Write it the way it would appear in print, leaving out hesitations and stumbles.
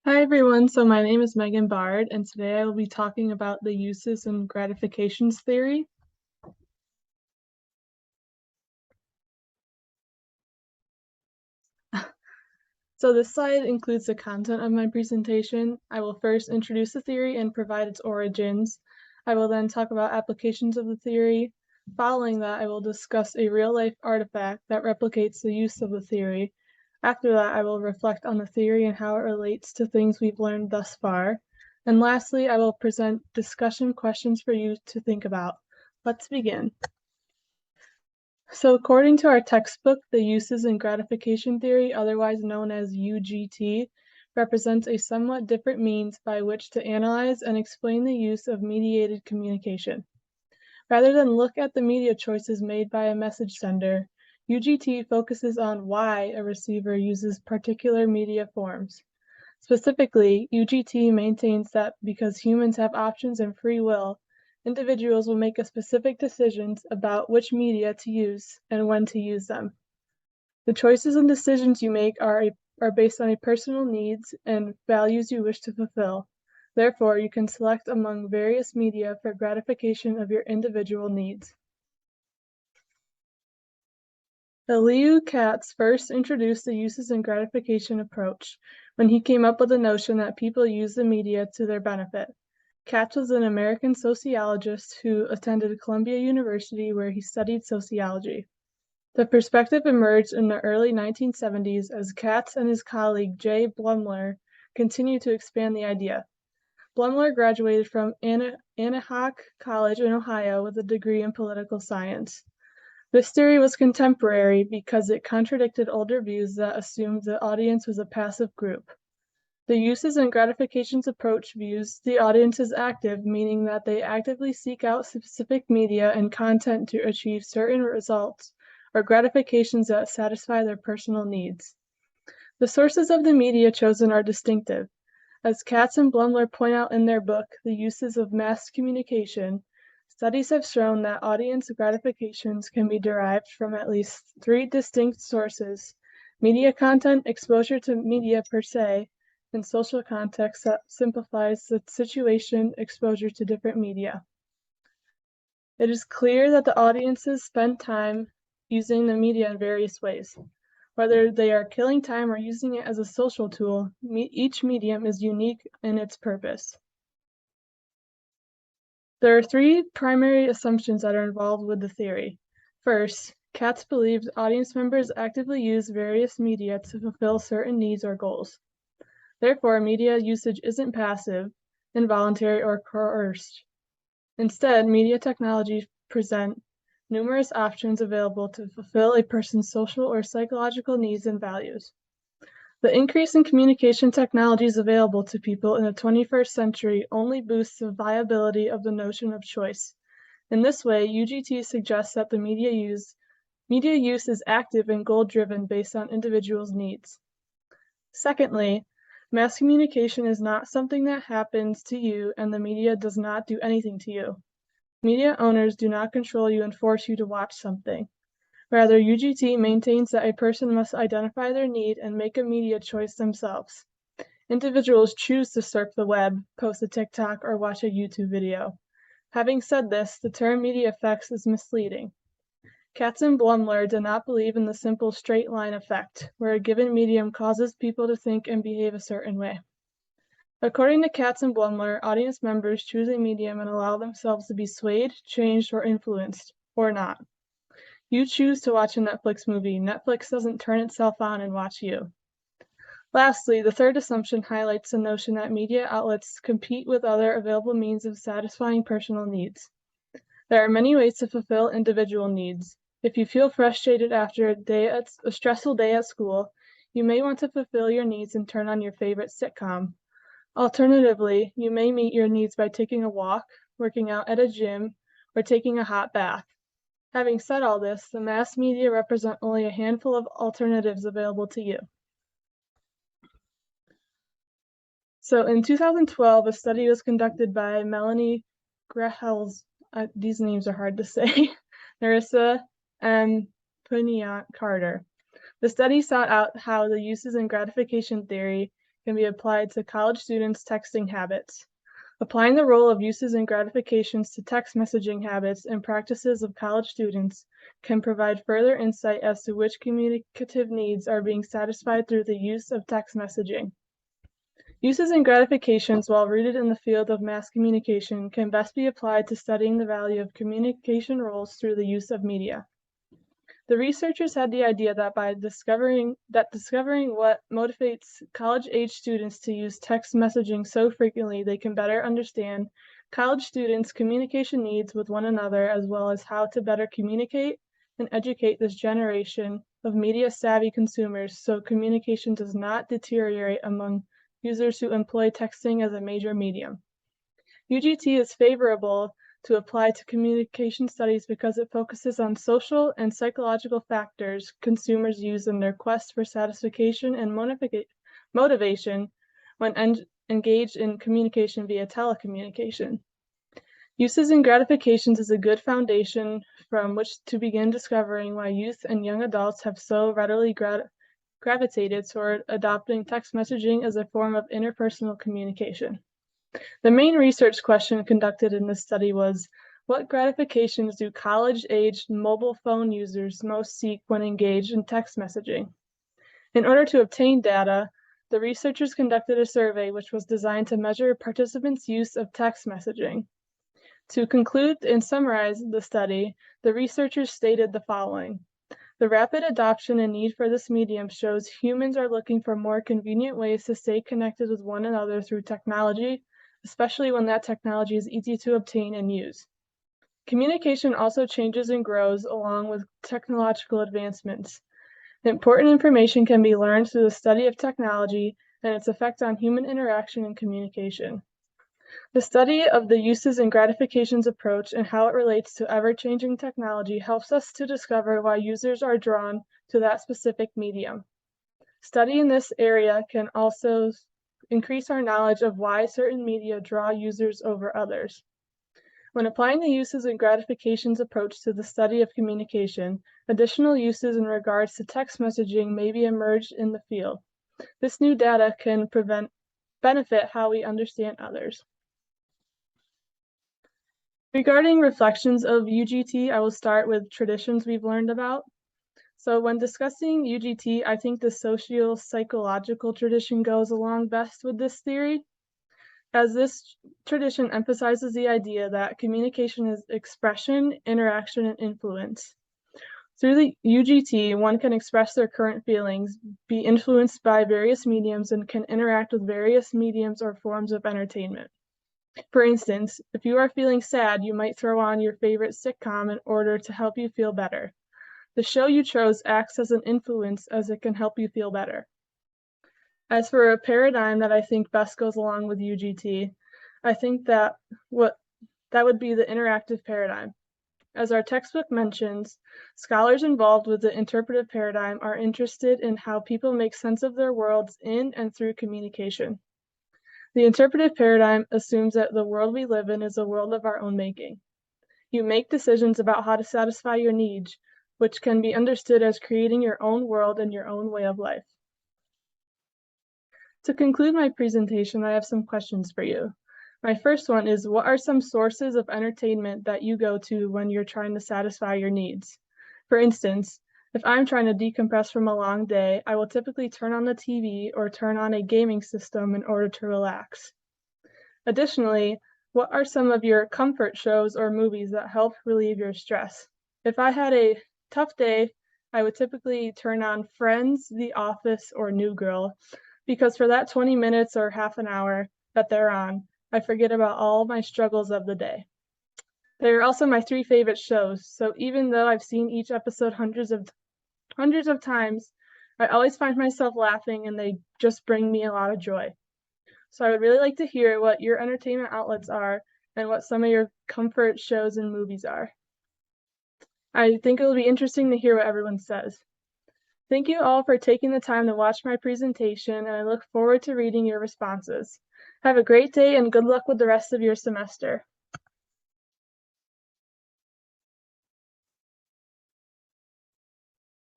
Hi everyone, so my name is Megan Bard, and today I will be talking about the uses and gratifications theory. So this slide includes the content of my presentation. I will first introduce the theory and provide its origins. I will then talk about applications of the theory. Following that, I will discuss a real-life artifact that replicates the use of the theory. After that, I will reflect on the theory and how it relates to things we've learned thus far. And lastly, I will present discussion questions for you to think about. Let's begin. So according to our textbook, the uses and gratification theory, otherwise known as UGT, represents a somewhat different means by which to analyze and explain the use of mediated communication. Rather than look at the media choices made by a message sender, UGT focuses on why a receiver uses particular media forms. Specifically, UGT maintains that because humans have options and free will, individuals will make specific decisions about which media to use and when to use them. The choices and decisions you make are based on personal needs and values you wish to fulfill. Therefore, you can select among various media for gratification of your individual needs. Leo Katz first introduced the uses and gratification approach when he came up with the notion that people use the media to their benefit. Katz was an American sociologist who attended Columbia University where he studied sociology. The perspective emerged in the early 1970s as Katz and his colleague Jay Blumler continued to expand the idea. Blumler graduated from Anahuac College in Ohio with a degree in political science. This theory was contemporary because it contradicted older views that assumed the audience was a passive group. The uses and gratifications approach views the audience as active, meaning that they actively seek out specific media and content to achieve certain results or gratifications that satisfy their personal needs. The sources of the media chosen are distinctive. As Katz and Blumler point out in their book, The Uses of Mass Communication, studies have shown that audience gratifications can be derived from at least three distinct sources: media content, exposure to media per se, and social context that simplifies the situation, exposure to different media. It is clear that the audiences spend time using the media in various ways. Whether they are killing time or using it as a social tool, each medium is unique in its purpose. There are three primary assumptions that are involved with the theory. First, Katz believed audience members actively use various media to fulfill certain needs or goals. Therefore, media usage isn't passive, involuntary, or coerced. Instead, media technologies present numerous options available to fulfill a person's social or psychological needs and values. The increase in communication technologies available to people in the 21st century only boosts the viability of the notion of choice. In this way, UGT suggests that the media use is active and goal-driven based on individuals' needs. Secondly, mass communication is not something that happens to you and the media does not do anything to you. Media owners do not control you and force you to watch something. Rather, UGT maintains that a person must identify their need and make a media choice themselves. Individuals choose to surf the web, post a TikTok, or watch a YouTube video. Having said this, the term media effects is misleading. Katz and Blumler did not believe in the simple straight line effect, where a given medium causes people to think and behave a certain way. According to Katz and Blumler, audience members choose a medium and allow themselves to be swayed, changed, or influenced, or not. You choose to watch a Netflix movie. Netflix doesn't turn itself on and watch you. Lastly, the third assumption highlights the notion that media outlets compete with other available means of satisfying personal needs. There are many ways to fulfill individual needs. If you feel frustrated after a stressful day at school, you may want to fulfill your needs and turn on your favorite sitcom. Alternatively, you may meet your needs by taking a walk, working out at a gym, or taking a hot bath. Having said all this, the mass media represent only a handful of alternatives available to you. So in 2012, a study was conducted by Melanie Grehels, these names are hard to say, Narissa, and Puniat Carter. The study sought out how the uses and gratification theory can be applied to college students' texting habits. Applying the role of uses and gratifications to text messaging habits and practices of college students can provide further insight as to which communicative needs are being satisfied through the use of text messaging. Uses and gratifications, while rooted in the field of mass communication, can best be applied to studying the value of communication roles through the use of media. The researchers had the idea that by discovering what motivates college-age students to use text messaging so frequently, they can better understand college students' communication needs with one another, as well as how to better communicate and educate this generation of media-savvy consumers so communication does not deteriorate among users who employ texting as a major medium. UGT is favorable to apply to communication studies because it focuses on social and psychological factors consumers use in their quest for satisfaction and motivation when engaged in communication via telecommunication. Uses and gratifications is a good foundation from which to begin discovering why youth and young adults have so readily gravitated toward adopting text messaging as a form of interpersonal communication. The main research question conducted in this study was, what gratifications do college-aged mobile phone users most seek when engaged in text messaging? In order to obtain data, the researchers conducted a survey which was designed to measure participants' use of text messaging. To conclude and summarize the study, the researchers stated the following. The rapid adoption and need for this medium shows humans are looking for more convenient ways to stay connected with one another through technology, especially when that technology is easy to obtain and use. Communication also changes and grows along with technological advancements. Important information can be learned through the study of technology and its effect on human interaction and communication. The study of the uses and gratifications approach and how it relates to ever-changing technology helps us to discover why users are drawn to that specific medium. Study in this area can also increase our knowledge of why certain media draw users over others. When applying the uses and gratifications approach to the study of communication, additional uses in regards to text messaging may be emerged in the field. This new data can benefit how we understand others. Regarding reflections of UGT, I will start with traditions we've learned about. So when discussing UGT, I think the socio-psychological tradition goes along best with this theory, as this tradition emphasizes the idea that communication is expression, interaction, and influence. Through the UGT, one can express their current feelings, be influenced by various mediums, and can interact with various mediums or forms of entertainment. For instance, if you are feeling sad, you might throw on your favorite sitcom in order to help you feel better. The show you chose acts as an influence as it can help you feel better. As for a paradigm that I think best goes along with UGT, I think that would be the interactive paradigm. As our textbook mentions, scholars involved with the interpretive paradigm are interested in how people make sense of their worlds in and through communication. The interpretive paradigm assumes that the world we live in is a world of our own making. You make decisions about how to satisfy your needs, which can be understood as creating your own world and your own way of life. To conclude my presentation, I have some questions for you. My first one is, what are some sources of entertainment that you go to when you're trying to satisfy your needs? For instance, if I'm trying to decompress from a long day, I will typically turn on the TV or turn on a gaming system in order to relax. Additionally, what are some of your comfort shows or movies that help relieve your stress? If I had a tough day, I would typically turn on Friends, The Office, or New Girl, because for that 20 minutes or half an hour that they're on, I forget about all my struggles of the day. They are also my 3 favorite shows, so even though I've seen each episode hundreds of times, I always find myself laughing and they just bring me a lot of joy. So I would really like to hear what your entertainment outlets are and what some of your comfort shows and movies are. I think it'll be interesting to hear what everyone says. Thank you all for taking the time to watch my presentation, and I look forward to reading your responses. Have a great day and good luck with the rest of your semester.